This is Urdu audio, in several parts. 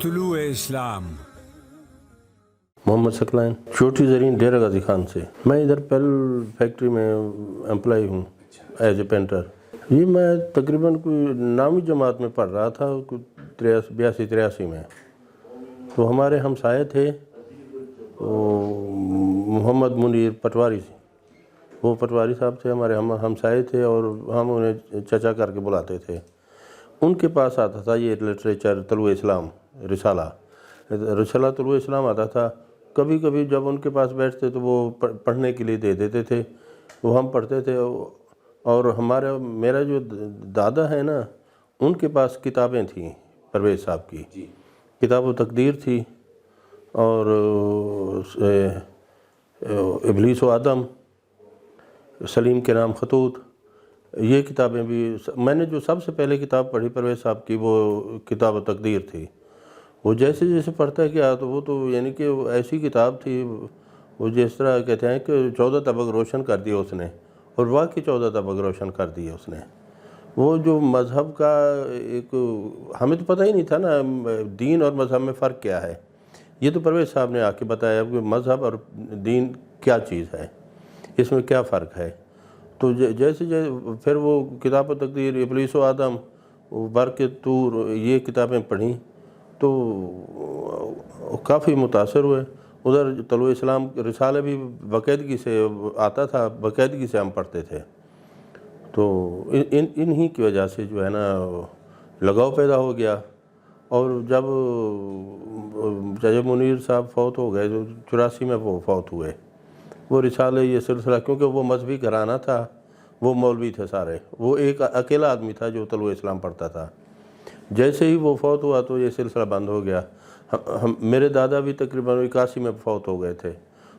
طلوع اسلام۔ محمد ثقلین، چوٹی زرین، ڈیرہ غازی خان سے۔ میں ادھر پیل فیکٹری میں امپلائی ہوں ایز اے پینٹر۔ یہ میں تقریباً کوئی 9ویں جماعت میں پڑھ رہا تھا، 82-83 میں۔ تو ہمارے ہمسائے تھے محمد منیر پٹواری سے، وہ پٹواری صاحب تھے، ہمارے ہمسائے تھے اور ہم انہیں چچا کر کے بلاتے تھے۔ ان کے پاس آتا تھا یہ لٹریچر طلوع اسلام، رسالہ طلوع اسلام آتا تھا۔ کبھی کبھی جب ان کے پاس بیٹھتے تو وہ پڑھنے کے لیے دے دیتے تھے، وہ ہم پڑھتے تھے۔ اور میرا جو دادا ہے نا، ان کے پاس کتابیں تھیں پرویز صاحب کی، کتاب و تقدیر تھی، اور ابلیس و آدم، سلیم کے نام خطوط، یہ کتابیں بھی۔ میں نے جو سب سے پہلے کتاب پڑھی پرویز صاحب کی، وہ کتاب و تقدیر تھی۔ وہ جیسے جیسے پڑھتا گیا تو وہ تو یعنی کہ ایسی کتاب تھی، وہ جس طرح کہتے ہیں کہ 14 طبق روشن کر دیا اس نے، اور واقعی 14 طبق روشن کر دیے اس نے۔ وہ جو مذہب کا ایک، ہمیں تو پتہ ہی نہیں تھا نا دین اور مذہب میں فرق کیا ہے۔ یہ تو پرویز صاحب نے آ کے بتایا کہ مذہب اور دین کیا چیز ہے، اس میں کیا فرق ہے۔ تو جیسے پھر وہ کتاب و تقدیر، ابلیس و آدم، برق طور، یہ کتابیں پڑھیں تو کافی متاثر ہوئے۔ ادھر طلوع اسلام رسالہ بھی باقاعدگی سے آتا تھا، باقاعدگی سے ہم پڑھتے تھے۔ تو انہی کی وجہ سے جو ہے نا لگاؤ پیدا ہو گیا۔ اور جب چچا منیر صاحب فوت ہو گئے، جو 84 میں وہ فوت ہوئے، وہ رسالہ یہ سلسلہ، کیونکہ وہ مذہبی گھرانہ تھا، وہ مولوی تھے سارے، وہ ایک اکیلا آدمی تھا جو طلوع اسلام پڑھتا تھا۔ جیسے ہی وہ فوت ہوا تو یہ سلسلہ بند ہو گیا۔ میرے دادا بھی تقریباً 81 میں فوت ہو گئے تھے۔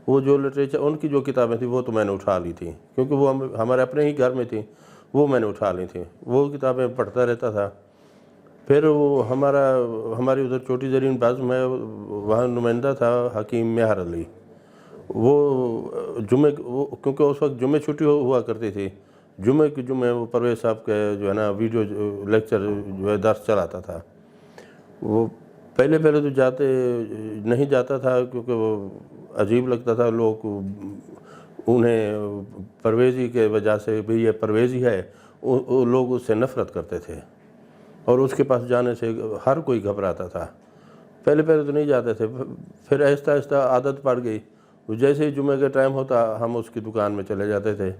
وہ جو لٹریچر، ان کی جو کتابیں تھیں وہ تو میں نے اٹھا لی تھیں، کیونکہ وہ ہمارے اپنے ہی گھر میں تھیں، وہ میں نے اٹھا لی تھیں، وہ کتابیں پڑھتا رہتا تھا۔ پھر وہ ہماری ادھر چوٹی زرین بزم ہے، وہاں نمائندہ تھا حکیم مہر علی۔ وہ کیونکہ اس وقت جمعے چھٹی ہوا کرتی تھی، جمعے کے جمعے وہ پرویز صاحب کے جو ہے نا ویڈیو لیکچر جو ہے درس چلاتا تھا۔ وہ پہلے تو نہیں جاتا تھا، کیونکہ وہ عجیب لگتا تھا، لوگ انہیں پرویزی کے وجہ سے بھی یہ پرویزی ہے، لوگ اس سے نفرت کرتے تھے، اور اس کے پاس جانے سے ہر کوئی گھبراتا تھا۔ پہلے تو نہیں جاتے تھے، پھر آہستہ آہستہ عادت پڑ گئی۔ جیسے ہی جمعے کا ٹائم ہوتا ہم اس کی دکان میں چلے جاتے تھے،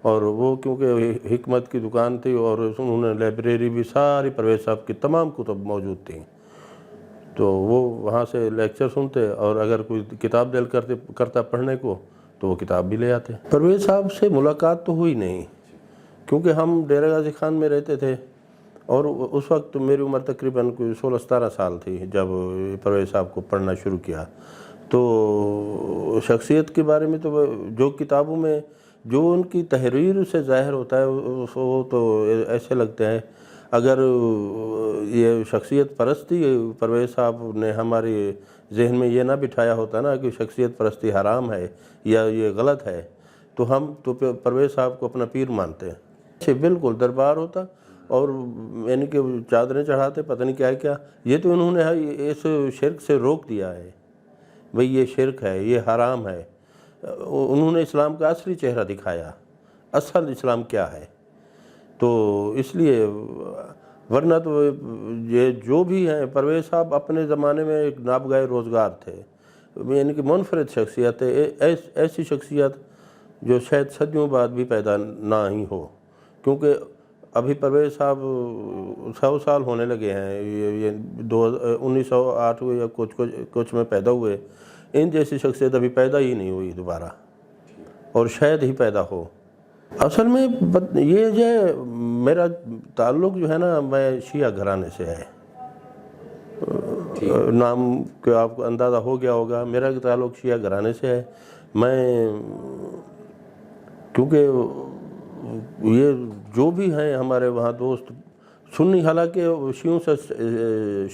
اور وہ کیونکہ حکمت کی دکان تھی، اور انہوں نے لائبریری بھی ساری پرویز صاحب کی تمام کتب موجود تھیں، تو وہ وہاں سے لیکچر سنتے، اور اگر کوئی کتاب دل کرتا پڑھنے کو تو وہ کتاب بھی لے آتے۔ پرویز صاحب سے ملاقات تو ہوئی نہیں، کیونکہ ہم ڈیرہ غازی خان میں رہتے تھے، اور اس وقت میری عمر تقریباً کوئی 16-17 سال تھی جب پرویز صاحب کو پڑھنا شروع کیا۔ تو شخصیت کے بارے میں تو جو کتابوں میں جو ان کی تحریر سے ظاہر ہوتا ہے، وہ تو ایسے لگتے ہیں، اگر یہ شخصیت پرستی پرویز صاحب نے ہمارے ذہن میں یہ نہ بٹھایا ہوتا نا کہ شخصیت پرستی حرام ہے یا یہ غلط ہے، تو ہم تو پرویز صاحب کو اپنا پیر مانتے ہیں۔ بالکل دربار ہوتا، اور یعنی کہ چادریں چڑھاتے، پتہ نہیں کیا، یہ تو انہوں نے اس شرک سے روک دیا ہے، بھئی یہ شرک ہے، یہ حرام ہے۔ انہوں نے اسلام کا اصلی چہرہ دکھایا، اصل اسلام کیا ہے۔ تو اس لیے ورنہ تو یہ جو بھی ہیں، پرویز صاحب اپنے زمانے میں ایک نابغہ روزگار تھے، یعنی کہ منفرد شخصیت ہے، ایسی شخصیت جو شاید صدیوں بعد بھی پیدا نہ ہی ہو، کیونکہ ابھی پرویز صاحب 100 سال ہونے لگے ہیں، یہ 1908 یا کچھ میں پیدا ہوئے، ان جیسی شخصیت ابھی پیدا ہی نہیں ہوئی دوبارہ، اور شاید ہی پیدا ہو۔ اصل میں یہ جو ہے میرا تعلق جو ہے نا، میں شیعہ گھرانے سے ہے، نام کہ آپ کو اندازہ ہو گیا ہوگا، میرا تعلق شیعہ گھرانے سے ہے۔ میں کیونکہ یہ جو بھی ہیں ہمارے وہاں دوست سنی، حالانکہ شیعوں سے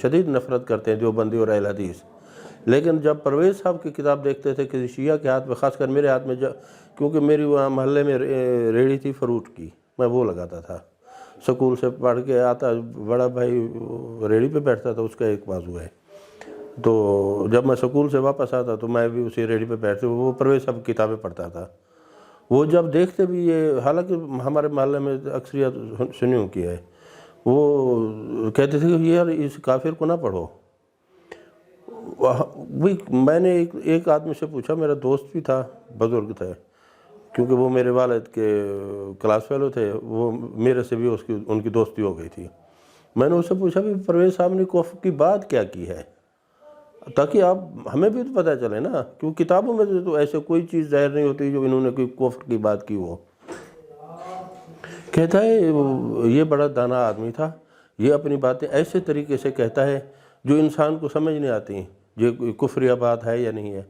شدید نفرت کرتے ہیں، دیوبندی اور اہل حدیث، لیکن جب پرویز صاحب کی کتاب دیکھتے تھے کسی شیعہ کے ہاتھ میں، خاص کر میرے ہاتھ میں، کیونکہ میری وہاں محلے میں ریڑھی تھی فروٹ کی، میں وہ لگاتا تھا، سکول سے پڑھ کے آتا، بڑا بھائی ریڑھی پہ بیٹھتا تھا، اس کا ایک بازو ہے، تو جب میں سکول سے واپس آتا تو میں بھی اسی ریڈی پہ بیٹھتے وہ پرویز صاحب کتابیں پڑھتا تھا. وہ جب دیکھتے بھی یہ حالانکہ ہمارے محلے میں اکثریت سنیوں کی ہے, وہ کہتے تھے کہ یار اس کافر کو نہ پڑھو. میں نے ایک آدمی سے پوچھا, میرا دوست بھی تھا, بزرگ تھے, کیونکہ وہ میرے والد کے کلاس فیلو تھے, وہ میرے سے بھی ان کی دوستی ہو گئی تھی. میں نے اس سے پوچھا بھی پرویز صاحب نے کفر کی بات کیا کی ہے, تاکہ آپ ہمیں بھی تو پتہ چلے نا, کیوں کتابوں میں تو ایسے کوئی چیز ظاہر نہیں ہوتی جو انہوں نے کوئی کفر کی بات کی ہو. کہتا ہے یہ بڑا دانا آدمی تھا, یہ اپنی باتیں ایسے طریقے سے کہتا ہے جو انسان کو سمجھ نہیں آتی یہ کفریہ بات ہے یا نہیں ہے.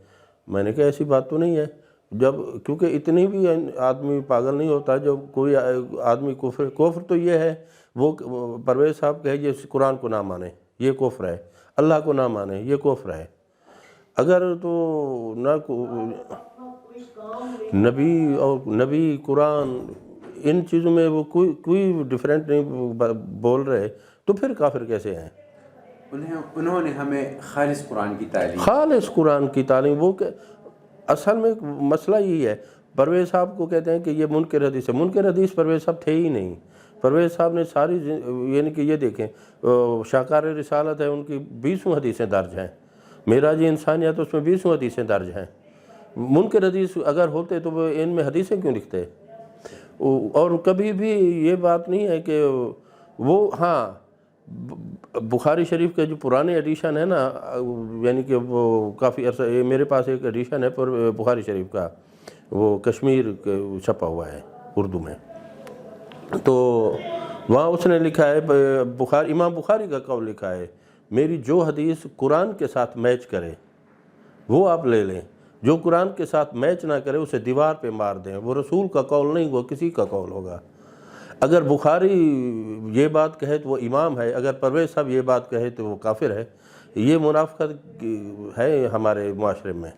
میں نے کہا ایسی بات تو نہیں ہے, کیونکہ اتنی بھی آدمی پاگل نہیں ہوتا جب کوئی آدمی کفر تو یہ ہے, وہ پرویز صاحب کہے یہ قرآن کو نہ مانے یہ کفر ہے, اللہ کو نہ مانے یہ کفر ہے. اگر تو نبی قرآن ان چیزوں میں وہ کوئی ڈیفرنٹ نہیں بول رہے تو پھر کافر کیسے ہیں؟ انہوں نے ہمیں خالص قرآن کی تعلیم وہ کہ اصل میں مسئلہ یہی ہے. پرویز صاحب کو کہتے ہیں کہ یہ منکر حدیث ہے, منکر حدیث پرویز صاحب تھے ہی نہیں. پرویز صاحب نے ساری یعنی کہ یہ دیکھیں شاہکار رسالت ہے, ان کی 20 حدیثیں درج ہیں, معراج انسانیت اس میں 20 حدیثیں درج ہیں. منکر حدیث اگر ہوتے تو وہ ان میں حدیثیں کیوں لکھتے؟ اور کبھی بھی یہ بات نہیں ہے کہ وہ ہاں بخاری شریف کا جو پرانے ایڈیشن ہے نا, یعنی کہ وہ کافی عرصہ میرے پاس ایک ایڈیشن ہے بخاری شریف کا, وہ کشمیر چھپا ہوا ہے اردو میں, تو وہاں اس نے لکھا ہے امام بخاری کا قول لکھا ہے, میری جو حدیث قرآن کے ساتھ میچ کرے وہ آپ لے لیں, جو قرآن کے ساتھ میچ نہ کرے اسے دیوار پہ مار دیں. وہ رسول کا قول نہیں, وہ کسی کا قول ہوگا. اگر بخاری یہ بات کہے تو وہ امام ہے, اگر پرویز صاحب یہ بات کہے تو وہ کافر ہے. یہ منافقت ہے ہمارے معاشرے میں.